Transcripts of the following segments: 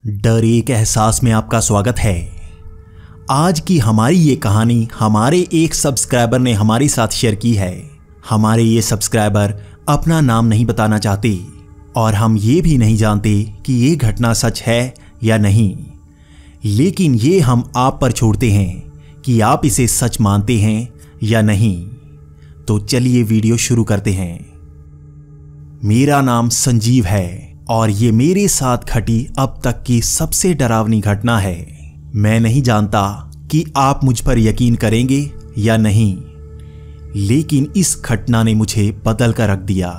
डर एक एहसास में आपका स्वागत है। आज की हमारी ये कहानी हमारे एक सब्सक्राइबर ने हमारे साथ शेयर की है। हमारे ये सब्सक्राइबर अपना नाम नहीं बताना चाहते और हम ये भी नहीं जानते कि ये घटना सच है या नहीं, लेकिन ये हम आप पर छोड़ते हैं कि आप इसे सच मानते हैं या नहीं। तो चलिए वीडियो शुरू करते हैं। मेरा नाम संजीव है और ये मेरे साथ घटी अब तक की सबसे डरावनी घटना है। मैं नहीं जानता कि आप मुझ पर यकीन करेंगे या नहीं, लेकिन इस घटना ने मुझे बदल कर रख दिया।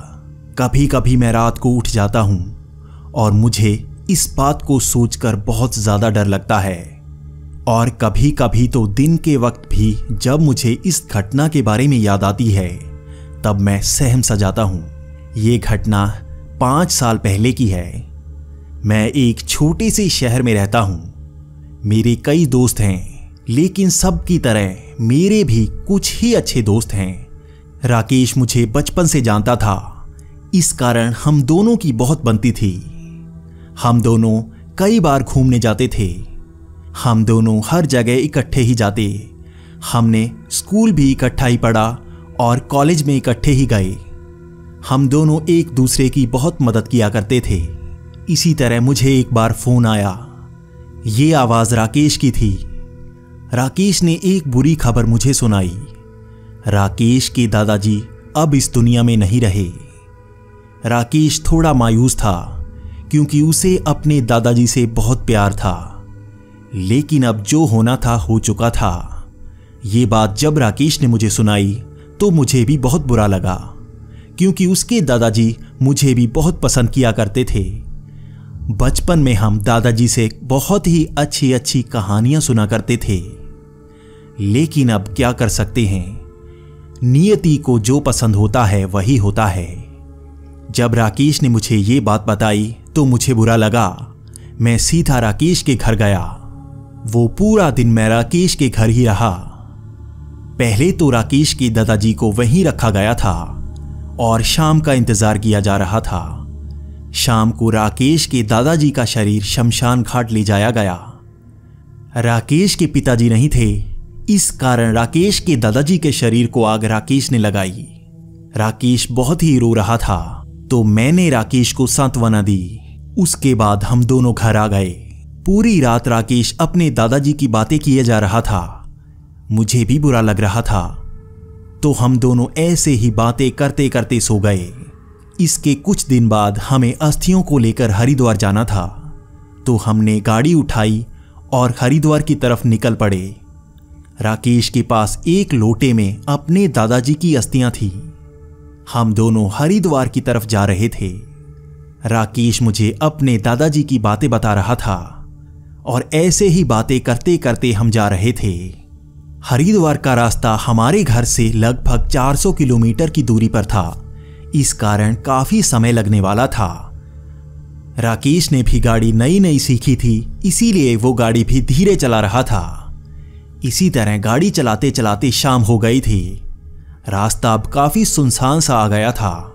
कभी कभी मैं रात को उठ जाता हूं और मुझे इस बात को सोचकर बहुत ज्यादा डर लगता है, और कभी कभी तो दिन के वक्त भी जब मुझे इस घटना के बारे में याद आती है तब मैं सहम सा जाता हूं। ये घटना 5 साल पहले की है। मैं एक छोटे से शहर में रहता हूं। मेरे कई दोस्त हैं, लेकिन सब की तरह मेरे भी कुछ ही अच्छे दोस्त हैं। राकेश मुझे बचपन से जानता था, इस कारण हम दोनों की बहुत बनती थी। हम दोनों कई बार घूमने जाते थे। हम दोनों हर जगह इकट्ठे ही जाते। हमने स्कूल भी इकट्ठा ही पढ़ा और कॉलेज में इकट्ठे ही गए। हम दोनों एक दूसरे की बहुत मदद किया करते थे। इसी तरह मुझे एक बार फोन आया। ये आवाज राकेश की थी। राकेश ने एक बुरी खबर मुझे सुनाई। राकेश के दादाजी अब इस दुनिया में नहीं रहे। राकेश थोड़ा मायूस था क्योंकि उसे अपने दादाजी से बहुत प्यार था, लेकिन अब जो होना था हो चुका था। ये बात जब राकेश ने मुझे सुनाई तो मुझे भी बहुत बुरा लगा, क्योंकि उसके दादाजी मुझे भी बहुत पसंद किया करते थे। बचपन में हम दादाजी से बहुत ही अच्छी अच्छी कहानियां सुना करते थे, लेकिन अब क्या कर सकते हैं, नियति को जो पसंद होता है वही होता है। जब राकेश ने मुझे ये बात बताई तो मुझे बुरा लगा। मैं सीधा राकेश के घर गया। वो पूरा दिन मैं राकेश के घर ही रहा। पहले तो राकेश के दादाजी को वहीं रखा गया था और शाम का इंतजार किया जा रहा था। शाम को राकेश के दादाजी का शरीर शमशान घाट ले जाया गया। राकेश के पिताजी नहीं थे, इस कारण राकेश के दादाजी के शरीर को आग राकेश ने लगाई। राकेश बहुत ही रो रहा था, तो मैंने राकेश को सांत्वना दी। उसके बाद हम दोनों घर आ गए। पूरी रात राकेश अपने दादाजी की बातें किए जा रहा था। मुझे भी बुरा लग रहा था, तो हम दोनों ऐसे ही बातें करते करते सो गए। इसके कुछ दिन बाद हमें अस्थियों को लेकर हरिद्वार जाना था, तो हमने गाड़ी उठाई और हरिद्वार की तरफ निकल पड़े। राकेश के पास एक लोटे में अपने दादाजी की अस्थियां थी। हम दोनों हरिद्वार की तरफ जा रहे थे। राकेश मुझे अपने दादाजी की बातें बता रहा था और ऐसे ही बातें करते करते हम जा रहे थे। हरिद्वार का रास्ता हमारे घर से लगभग 400 किलोमीटर की दूरी पर था, इस कारण काफी समय लगने वाला था। राकेश ने भी गाड़ी नई नई सीखी थी, इसीलिए वो गाड़ी भी धीरे चला रहा था। इसी तरह गाड़ी चलाते चलाते शाम हो गई थी। रास्ता अब काफी सुनसान सा आ गया था।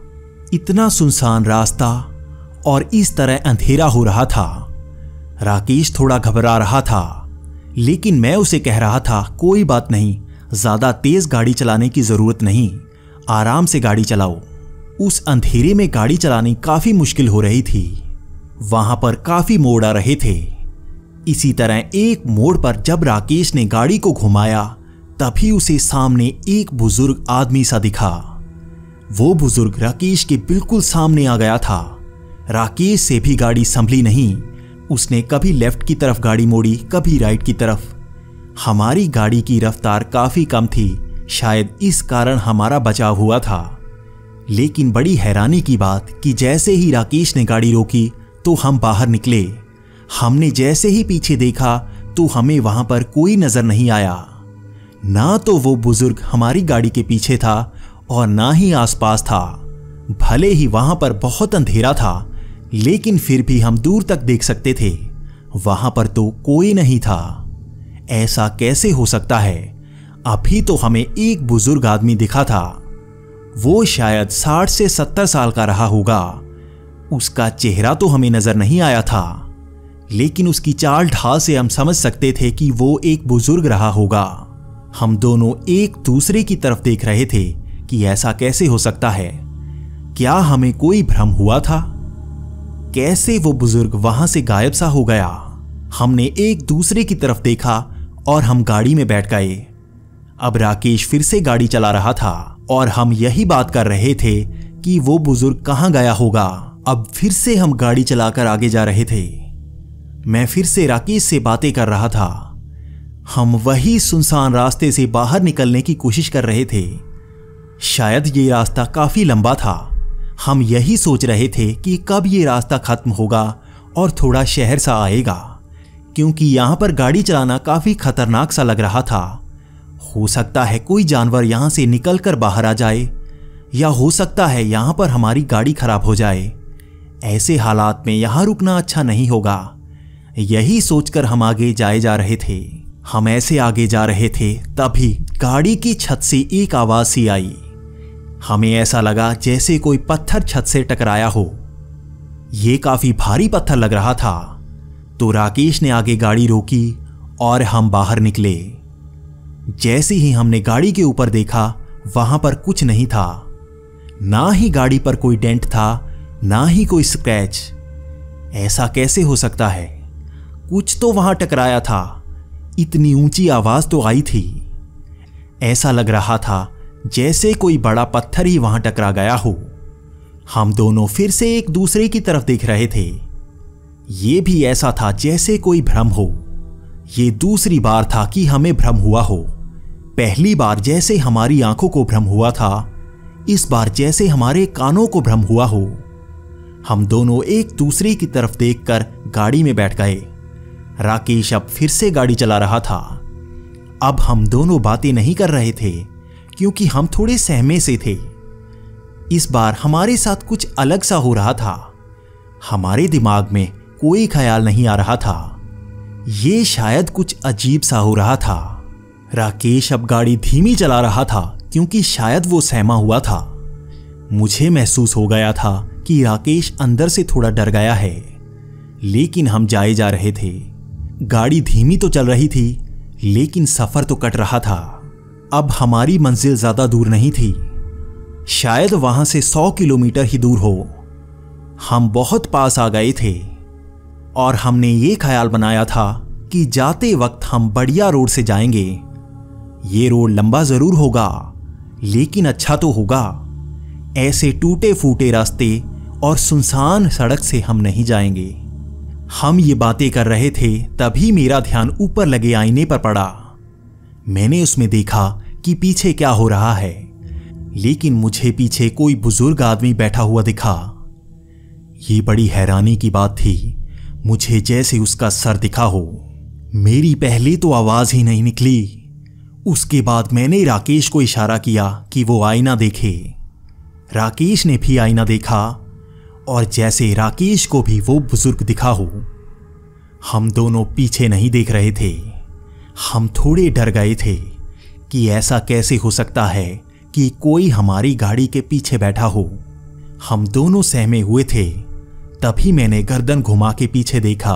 इतना सुनसान रास्ता और इस तरह अंधेरा हो रहा था। राकेश थोड़ा घबरा रहा था, लेकिन मैं उसे कह रहा था कोई बात नहीं, ज्यादा तेज गाड़ी चलाने की जरूरत नहीं, आराम से गाड़ी चलाओ। उस अंधेरे में गाड़ी चलानी काफी मुश्किल हो रही थी। वहां पर काफी मोड़ आ रहे थे। इसी तरह एक मोड़ पर जब राकेश ने गाड़ी को घुमाया तभी उसे सामने एक बुजुर्ग आदमी सा दिखा। वो बुजुर्ग राकेश के बिल्कुल सामने आ गया था। राकेश से भी गाड़ी संभली नहीं। उसने कभी लेफ्ट की तरफ गाड़ी मोड़ी, कभी राइट की तरफ। हमारी गाड़ी की रफ्तार काफी कम थी, शायद इस कारण हमारा बचाव हुआ था। लेकिन बड़ी हैरानी की बात कि जैसे ही राकेश ने गाड़ी रोकी तो हम बाहर निकले। हमने जैसे ही पीछे देखा तो हमें वहां पर कोई नजर नहीं आया। ना तो वो बुजुर्ग हमारी गाड़ी के पीछे था और ना ही आसपास था। भले ही वहां पर बहुत अंधेरा था, लेकिन फिर भी हम दूर तक देख सकते थे। वहां पर तो कोई नहीं था। ऐसा कैसे हो सकता है? अभी तो हमें एक बुजुर्ग आदमी दिखा था। वो शायद 60 से 70 साल का रहा होगा। उसका चेहरा तो हमें नजर नहीं आया था, लेकिन उसकी चाल ढाल से हम समझ सकते थे कि वो एक बुजुर्ग रहा होगा। हम दोनों एक दूसरे की तरफ देख रहे थे कि ऐसा कैसे हो सकता है। क्या हमें कोई भ्रम हुआ था? कैसे वो बुजुर्ग वहां से गायब सा हो गया? हमने एक दूसरे की तरफ देखा और हम गाड़ी में बैठ गए। अब राकेश फिर से गाड़ी चला रहा था और हम यही बात कर रहे थे कि वो बुजुर्ग कहां गया होगा। अब फिर से हम गाड़ी चलाकर आगे जा रहे थे। मैं फिर से राकेश से बातें कर रहा था। हम वही सुनसान रास्ते से बाहर निकलने की कोशिश कर रहे थे। शायद ये रास्ता काफी लंबा था। हम यही सोच रहे थे कि कब ये रास्ता खत्म होगा और थोड़ा शहर सा आएगा, क्योंकि यहां पर गाड़ी चलाना काफी खतरनाक सा लग रहा था। हो सकता है कोई जानवर यहां से निकलकर बाहर आ जाए, या हो सकता है यहां पर हमारी गाड़ी खराब हो जाए। ऐसे हालात में यहां रुकना अच्छा नहीं होगा। यही सोचकर हम आगे जाए जा रहे थे। हम ऐसे आगे जा रहे थे, तभी गाड़ी की छत से एक आवाज सी आई। हमें ऐसा लगा जैसे कोई पत्थर छत से टकराया हो। यह काफी भारी पत्थर लग रहा था। तो राकेश ने आगे गाड़ी रोकी और हम बाहर निकले। जैसे ही हमने गाड़ी के ऊपर देखा, वहां पर कुछ नहीं था। ना ही गाड़ी पर कोई डेंट था, ना ही कोई स्क्रैच। ऐसा कैसे हो सकता है? कुछ तो वहां टकराया था। इतनी ऊंची आवाज तो आई थी। ऐसा लग रहा था जैसे कोई बड़ा पत्थर ही वहां टकरा गया हो। हम दोनों फिर से एक दूसरे की तरफ देख रहे थे। यह भी ऐसा था जैसे कोई भ्रम हो। यह दूसरी बार था कि हमें भ्रम हुआ हो। पहली बार जैसे हमारी आंखों को भ्रम हुआ था, इस बार जैसे हमारे कानों को भ्रम हुआ हो। हम दोनों एक दूसरे की तरफ देखकर गाड़ी में बैठ गए। राकेश अब फिर से गाड़ी चला रहा था। अब हम दोनों बातें नहीं कर रहे थे, क्योंकि हम थोड़े सहमे से थे। इस बार हमारे साथ कुछ अलग सा हो रहा था। हमारे दिमाग में कोई ख्याल नहीं आ रहा था। ये शायद कुछ अजीब सा हो रहा था। राकेश अब गाड़ी धीमी चला रहा था, क्योंकि शायद वो सहमा हुआ था। मुझे महसूस हो गया था कि राकेश अंदर से थोड़ा डर गया है। लेकिन हम जाए जा रहे थे। गाड़ी धीमी तो चल रही थी, लेकिन सफर तो कट रहा था। अब हमारी मंजिल ज्यादा दूर नहीं थी। शायद वहां से 100 किलोमीटर ही दूर हो। हम बहुत पास आ गए थे और हमने ये ख्याल बनाया था कि जाते वक्त हम बढ़िया रोड से जाएंगे। ये रोड लंबा जरूर होगा, लेकिन अच्छा तो होगा। ऐसे टूटे फूटे रास्ते और सुनसान सड़क से हम नहीं जाएंगे। हम ये बातें कर रहे थे, तभी मेरा ध्यान ऊपर लगे आईने पर पड़ा। मैंने उसमें देखा कि पीछे क्या हो रहा है, लेकिन मुझे पीछे कोई बुजुर्ग आदमी बैठा हुआ दिखा। ये बड़ी हैरानी की बात थी। मुझे जैसे उसका सर दिखा हो। मेरी पहले तो आवाज ही नहीं निकली। उसके बाद मैंने राकेश को इशारा किया कि वो आईना देखे। राकेश ने भी आईना देखा और जैसे राकेश को भी वो बुजुर्ग दिखा हो। हम दोनों पीछे नहीं देख रहे थे। हम थोड़े डर गए थे कि ऐसा कैसे हो सकता है कि कोई हमारी गाड़ी के पीछे बैठा हो। हम दोनों सहमे हुए थे। तभी मैंने गर्दन घुमा के पीछे देखा।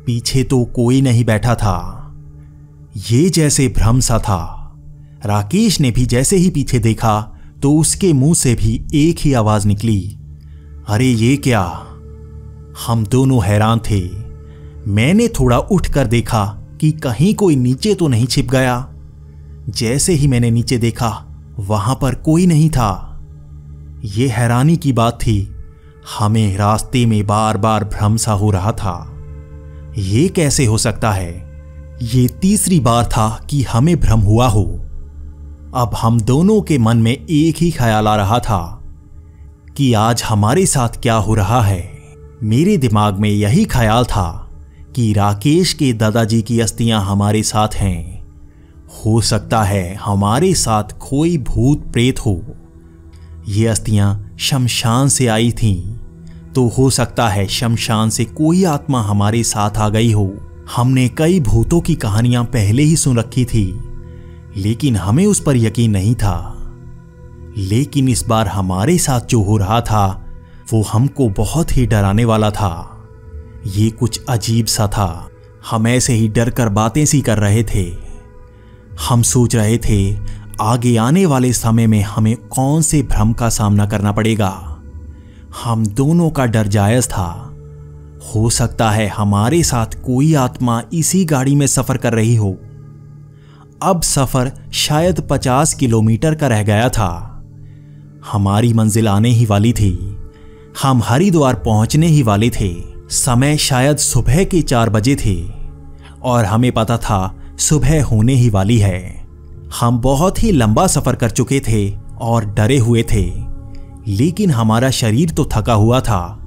पीछे तो कोई नहीं बैठा था। ये जैसे भ्रम सा था। राकेश ने भी जैसे ही पीछे देखा तो उसके मुंह से भी एक ही आवाज निकली, अरे ये क्या? हम दोनों हैरान थे। मैंने थोड़ा उठकर देखा कि कहीं कोई नीचे तो नहीं छिप गया। जैसे ही मैंने नीचे देखा, वहां पर कोई नहीं था। यह हैरानी की बात थी। हमें रास्ते में बार बार भ्रम सा हो रहा था। यह कैसे हो सकता है? ये तीसरी बार था कि हमें भ्रम हुआ हो। अब हम दोनों के मन में एक ही ख्याल आ रहा था कि आज हमारे साथ क्या हो रहा है। मेरे दिमाग में यही ख्याल था कि राकेश के दादाजी की अस्थियां हमारे साथ हैं। हो सकता है हमारे साथ कोई भूत प्रेत हो। ये अस्थियां शमशान से आई थीं, तो हो सकता है शमशान से कोई आत्मा हमारे साथ आ गई हो। हमने कई भूतों की कहानियां पहले ही सुन रखी थी, लेकिन हमें उस पर यकीन नहीं था। लेकिन इस बार हमारे साथ जो हो रहा था वो हमको बहुत ही डराने वाला था। ये कुछ अजीब सा था। हम ऐसे ही डर कर बातें सी कर रहे थे। हम सोच रहे थे आगे आने वाले समय में हमें कौन से भ्रम का सामना करना पड़ेगा। हम दोनों का डर जायज था। हो सकता है हमारे साथ कोई आत्मा इसी गाड़ी में सफर कर रही हो। अब सफर शायद 50 किलोमीटर का रह गया था। हमारी मंजिल आने ही वाली थी। हम हरिद्वार पहुंचने ही वाले थे। समय शायद सुबह के 4 बजे थे और हमें पता था सुबह होने ही वाली है। हम बहुत ही लंबा सफर कर चुके थे और डरे हुए थे, लेकिन हमारा शरीर तो थका हुआ था।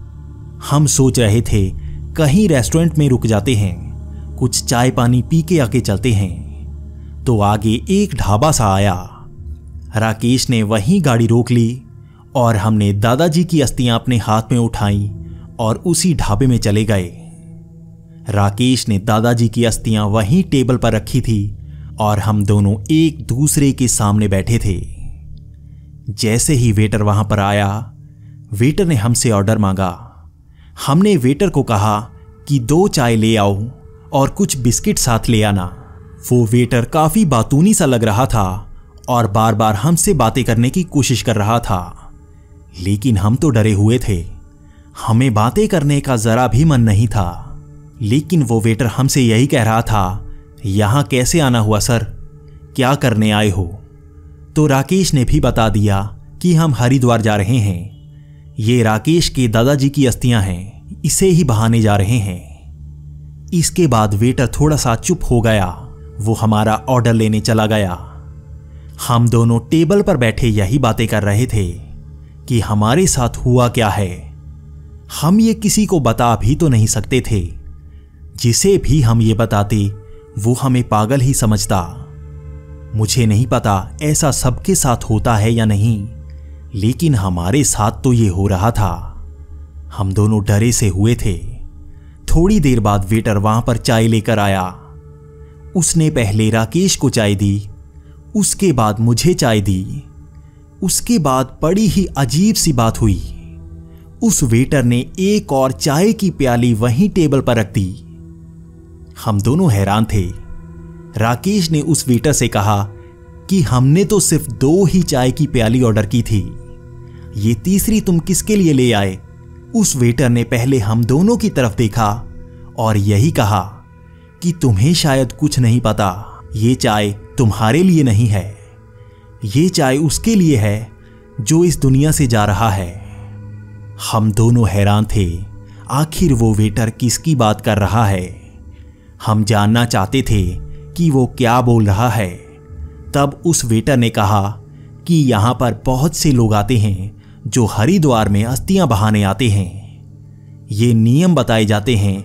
हम सोच रहे थे कहीं रेस्टोरेंट में रुक जाते हैं, कुछ चाय पानी पी के आके चलते हैं। तो आगे एक ढाबा सा आया। राकेश ने वहीं गाड़ी रोक ली और हमने दादाजी की अस्थियां अपने हाथ में उठाई और उसी ढाबे में चले गए। राकेश ने दादाजी की अस्थियां वहीं टेबल पर रखी थी और हम दोनों एक दूसरे के सामने बैठे थे। जैसे ही वेटर वहां पर आया, वेटर ने हमसे ऑर्डर मांगा। हमने वेटर को कहा कि 2 चाय ले आओ और कुछ बिस्किट साथ ले आना। वो वेटर काफी बातूनी सा लग रहा था और बार बार हमसे बातें करने की कोशिश कर रहा था, लेकिन हम तो डरे हुए थे। हमें बातें करने का जरा भी मन नहीं था। लेकिन वो वेटर हमसे यही कह रहा था, यहां कैसे आना हुआ सर, क्या करने आए हो? तो राकेश ने भी बता दिया कि हम हरिद्वार जा रहे हैं। ये राकेश के दादाजी की अस्थियां हैं, इसे ही बहाने जा रहे हैं। इसके बाद वेटर थोड़ा सा चुप हो गया। वो हमारा ऑर्डर लेने चला गया। हम दोनों टेबल पर बैठे यही बातें कर रहे थे कि हमारे साथ हुआ क्या है। हम ये किसी को बता भी तो नहीं सकते थे। जिसे भी हम ये बताते वो हमें पागल ही समझता। मुझे नहीं पता ऐसा सबके साथ होता है या नहीं, लेकिन हमारे साथ तो ये हो रहा था। हम दोनों डरे से हुए थे। थोड़ी देर बाद वेटर वहां पर चाय लेकर आया। उसने पहले राकेश को चाय दी, उसके बाद मुझे चाय दी। उसके बाद बड़ी ही अजीब सी बात हुई। उस वेटर ने एक और चाय की प्याली वहीं टेबल पर रख दी। हम दोनों हैरान थे। राकेश ने उस वेटर से कहा कि हमने तो सिर्फ 2 ही चाय की प्याली ऑर्डर की थी, ये तीसरी तुम किसके लिए ले आए? उस वेटर ने पहले हम दोनों की तरफ देखा और यही कहा कि तुम्हें शायद कुछ नहीं पता, ये चाय तुम्हारे लिए नहीं है, ये चाय उसके लिए है जो इस दुनिया से जा रहा है। हम दोनों हैरान थे, आखिर वो वेटर किसकी बात कर रहा है। हम जानना चाहते थे कि वो क्या बोल रहा है। तब उस वेटर ने कहा कि यहां पर बहुत से लोग आते हैं जो हरिद्वार में अस्थियां बहाने आते हैं। ये नियम बताए जाते हैं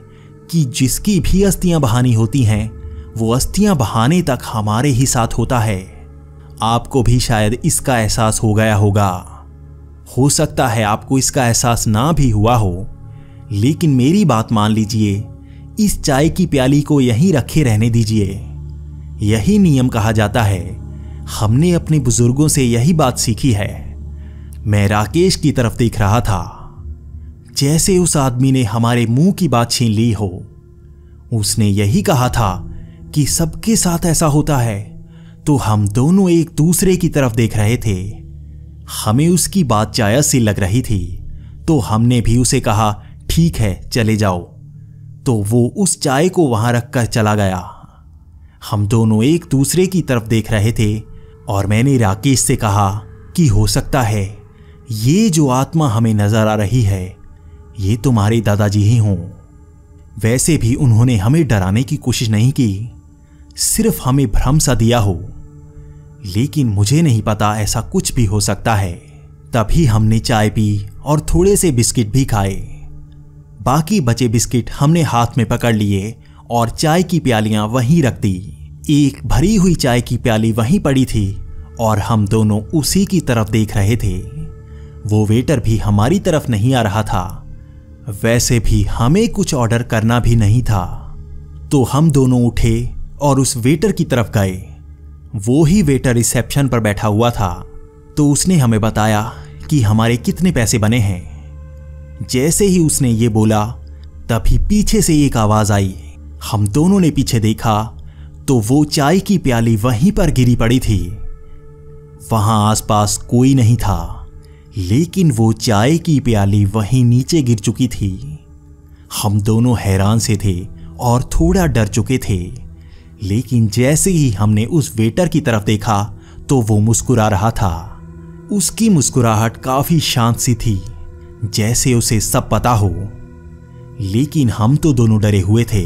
कि जिसकी भी अस्थियां बहानी होती हैं वो अस्थियां बहाने तक हमारे ही साथ होता है। आपको भी शायद इसका एहसास हो गया होगा। हो सकता है आपको इसका एहसास ना भी हुआ हो, लेकिन मेरी बात मान लीजिए, इस चाय की प्याली को यहीं रखे रहने दीजिए। यही नियम कहा जाता है। हमने अपने बुजुर्गों से यही बात सीखी है। मैं राकेश की तरफ देख रहा था, जैसे उस आदमी ने हमारे मुंह की बात छीन ली हो। उसने यही कहा था कि सबके साथ ऐसा होता है। तो हम दोनों एक दूसरे की तरफ देख रहे थे। हमें उसकी बात जायज सी लग रही थी, तो हमने भी उसे कहा ठीक है चले जाओ। तो वो उस चाय को वहां रखकर चला गया। हम दोनों एक दूसरे की तरफ देख रहे थे और मैंने राकेश से कहा कि हो सकता है ये जो आत्मा हमें नजर आ रही है ये तुम्हारे दादाजी ही हों। वैसे भी उन्होंने हमें डराने की कोशिश नहीं की, सिर्फ हमें भ्रम सा दिया हो। लेकिन मुझे नहीं पता, ऐसा कुछ भी हो सकता है। तभी हमने चाय पी और थोड़े से बिस्किट भी खाए। बाकी बचे बिस्किट हमने हाथ में पकड़ लिए और चाय की प्यालियां वहीं रख दी। एक भरी हुई चाय की प्याली वहीं पड़ी थी और हम दोनों उसी की तरफ देख रहे थे। वो वेटर भी हमारी तरफ नहीं आ रहा था। वैसे भी हमें कुछ ऑर्डर करना भी नहीं था। तो हम दोनों उठे और उस वेटर की तरफ गए। वो ही वेटर रिसेप्शन पर बैठा हुआ था। तो उसने हमें बताया कि हमारे कितने पैसे बने हैं। जैसे ही उसने ये बोला तभी पीछे से एक आवाज आई। हम दोनों ने पीछे देखा तो वो चाय की प्याली वहीं पर गिरी पड़ी थी। वहां आसपास कोई नहीं था, लेकिन वो चाय की प्याली वहीं नीचे गिर चुकी थी। हम दोनों हैरान से थे और थोड़ा डर चुके थे, लेकिन जैसे ही हमने उस वेटर की तरफ देखा तो वो मुस्कुरा रहा था। उसकी मुस्कुराहट काफी शांत सी थी, जैसे उसे सब पता हो। लेकिन हम तो दोनों डरे हुए थे।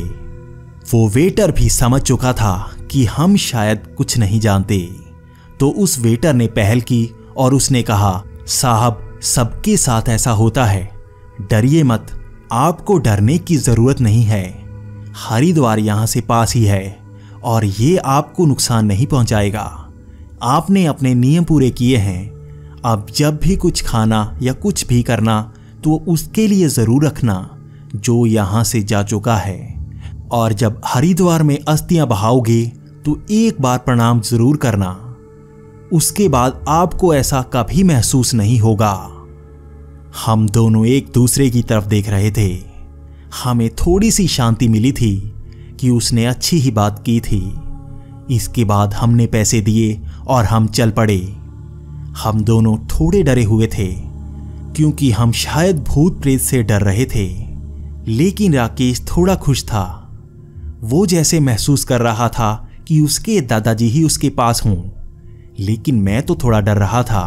वो वेटर भी समझ चुका था कि हम शायद कुछ नहीं जानते, तो उस वेटर ने पहल की और उसने कहा, साहब, सबके साथ ऐसा होता है, डरिए मत, आपको डरने की जरूरत नहीं है। हरिद्वार यहां से पास ही है और ये आपको नुकसान नहीं पहुंचाएगा। आपने अपने नियम पूरे किए हैं। अब जब भी कुछ खाना या कुछ भी करना तो उसके लिए जरूर रखना जो यहां से जा चुका है। और जब हरिद्वार में अस्थियां बहाओगे तो एक बार प्रणाम जरूर करना। उसके बाद आपको ऐसा कभी महसूस नहीं होगा। हम दोनों एक दूसरे की तरफ देख रहे थे। हमें थोड़ी सी शांति मिली थी कि उसने अच्छी ही बात की थी। इसके बाद हमने पैसे दिए और हम चल पड़े। हम दोनों थोड़े डरे हुए थे क्योंकि हम शायद भूत प्रेत से डर रहे थे, लेकिन राकेश थोड़ा खुश था। वो जैसे महसूस कर रहा था कि उसके दादाजी ही उसके पास हों। लेकिन मैं तो थोड़ा डर रहा था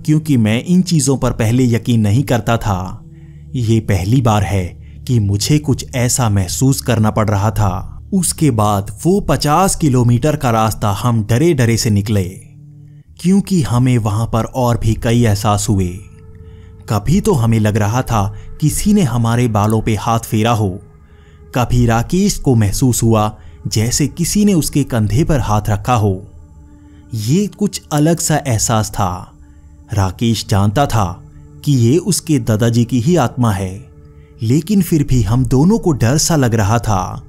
क्योंकि मैं इन चीजों पर पहले यकीन नहीं करता था। ये पहली बार है कि मुझे कुछ ऐसा महसूस करना पड़ रहा था। उसके बाद वो 50 किलोमीटर का रास्ता हम डरे डरे से निकले, क्योंकि हमें वहां पर और भी कई एहसास हुए। कभी तो हमें लग रहा था किसी ने हमारे बालों पे हाथ फेरा हो। कभी राकेश को महसूस हुआ जैसे किसी ने उसके कंधे पर हाथ रखा हो। ये कुछ अलग सा एहसास था। राकेश जानता था कि ये उसके दादाजी की ही आत्मा है, लेकिन फिर भी हम दोनों को डर सा लग रहा था,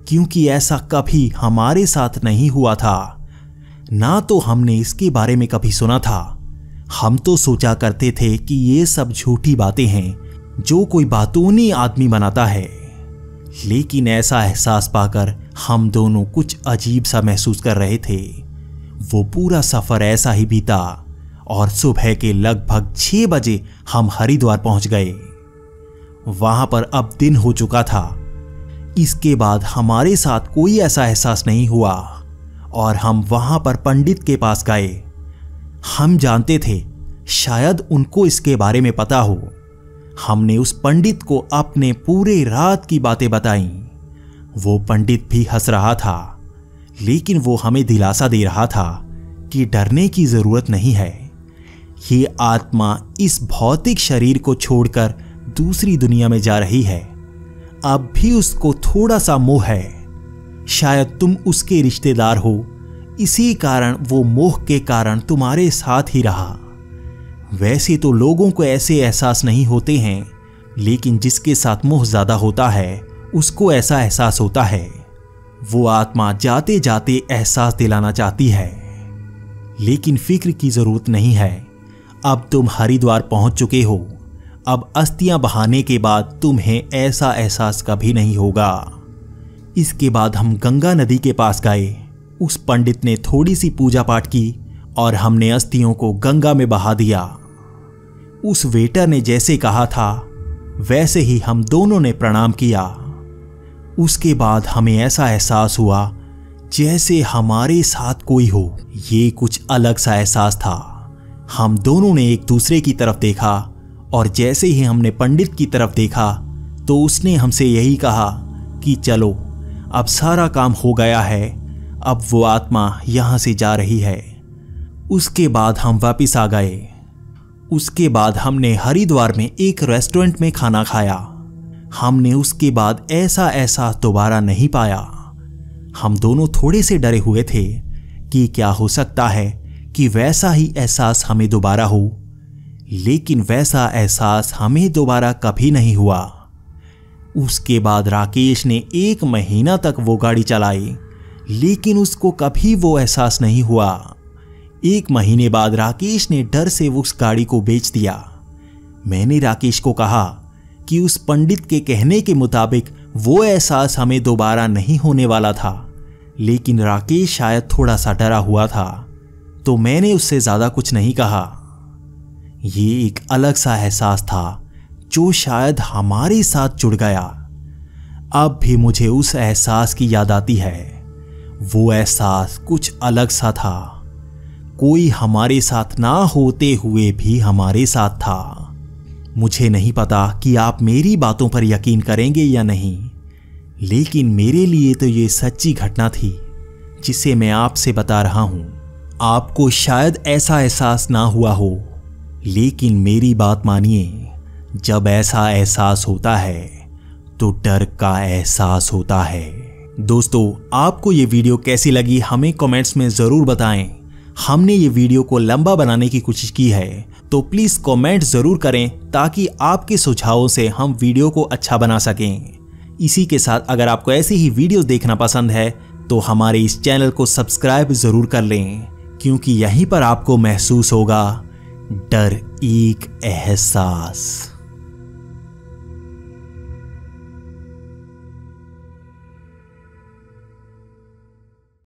क्योंकि ऐसा कभी हमारे साथ नहीं हुआ था। ना तो हमने इसके बारे में कभी सुना था। हम तो सोचा करते थे कि ये सब झूठी बातें हैं जो कोई बातूनी आदमी बनाता है। लेकिन ऐसा एहसास पाकर हम दोनों कुछ अजीब सा महसूस कर रहे थे। वो पूरा सफर ऐसा ही बीता और सुबह के लगभग 6 बजे हम हरिद्वार पहुंच गए। वहां पर अब दिन हो चुका था। इसके बाद हमारे साथ कोई ऐसा एहसास नहीं हुआ और हम वहां पर पंडित के पास गए। हम जानते थे शायद उनको इसके बारे में पता हो। हमने उस पंडित को अपने पूरे रात की बातें बताई। वो पंडित भी हंस रहा था, लेकिन वो हमें दिलासा दे रहा था कि डरने की जरूरत नहीं है। ये आत्मा इस भौतिक शरीर को छोड़कर दूसरी दुनिया में जा रही है। अब भी उसको थोड़ा सा मोह है। शायद तुम उसके रिश्तेदार हो, इसी कारण वो मोह के कारण तुम्हारे साथ ही रहा। वैसे तो लोगों को ऐसे एहसास नहीं होते हैं, लेकिन जिसके साथ मोह ज्यादा होता है उसको ऐसा एहसास होता है। वो आत्मा जाते जाते एहसास दिलाना चाहती है, लेकिन फिक्र की जरूरत नहीं है। अब तुम हरिद्वार पहुंच चुके हो। अब अस्थियां बहाने के बाद तुम्हें ऐसा एहसास कभी नहीं होगा। इसके बाद हम गंगा नदी के पास गए। उस पंडित ने थोड़ी सी पूजा पाठ की और हमने अस्थियों को गंगा में बहा दिया। उस वेटर ने जैसे कहा था वैसे ही हम दोनों ने प्रणाम किया। उसके बाद हमें ऐसा एहसास हुआ जैसे हमारे साथ कोई हो। ये कुछ अलग सा एहसास था। हम दोनों ने एक दूसरे की तरफ देखा और जैसे ही हमने पंडित की तरफ देखा तो उसने हमसे यही कहा कि चलो, अब सारा काम हो गया है, अब वो आत्मा यहां से जा रही है। उसके बाद हम वापिस आ गए। उसके बाद हमने हरिद्वार में एक रेस्टोरेंट में खाना खाया। हमने उसके बाद ऐसा एहसास दोबारा नहीं पाया। हम दोनों थोड़े से डरे हुए थे कि क्या हो सकता है कि वैसा ही एहसास हमें दोबारा हो, लेकिन वैसा एहसास हमें दोबारा कभी नहीं हुआ। उसके बाद राकेश ने 1 महीना तक वो गाड़ी चलाई, लेकिन उसको कभी वो एहसास नहीं हुआ। 1 महीने बाद राकेश ने डर से उस गाड़ी को बेच दिया। मैंने राकेश को कहा कि उस पंडित के कहने के मुताबिक वो एहसास हमें दोबारा नहीं होने वाला था, लेकिन राकेश शायद थोड़ा सा डरा हुआ था, तो मैंने उससे ज्यादा कुछ नहीं कहा। ये एक अलग सा एहसास था जो शायद हमारे साथ जुड़ गया। अब भी मुझे उस एहसास की याद आती है। वो एहसास कुछ अलग सा था, कोई हमारे साथ ना होते हुए भी हमारे साथ था। मुझे नहीं पता कि आप मेरी बातों पर यकीन करेंगे या नहीं, लेकिन मेरे लिए तो ये सच्ची घटना थी जिसे मैं आपसे बता रहा हूं। आपको शायद ऐसा एहसास ना हुआ हो, लेकिन मेरी बात मानिए, जब ऐसा एहसास होता है तो डर का एहसास होता है। दोस्तों, आपको ये वीडियो कैसी लगी हमें कमेंट्स में जरूर बताएं। हमने ये वीडियो को लंबा बनाने की कोशिश की है, तो प्लीज कमेंट जरूर करें ताकि आपके सुझावों से हम वीडियो को अच्छा बना सकें। इसी के साथ अगर आपको ऐसी ही वीडियोस देखना पसंद है तो हमारे इस चैनल को सब्सक्राइब जरूर कर लें, क्योंकि यहीं पर आपको महसूस होगा डर एक एहसास।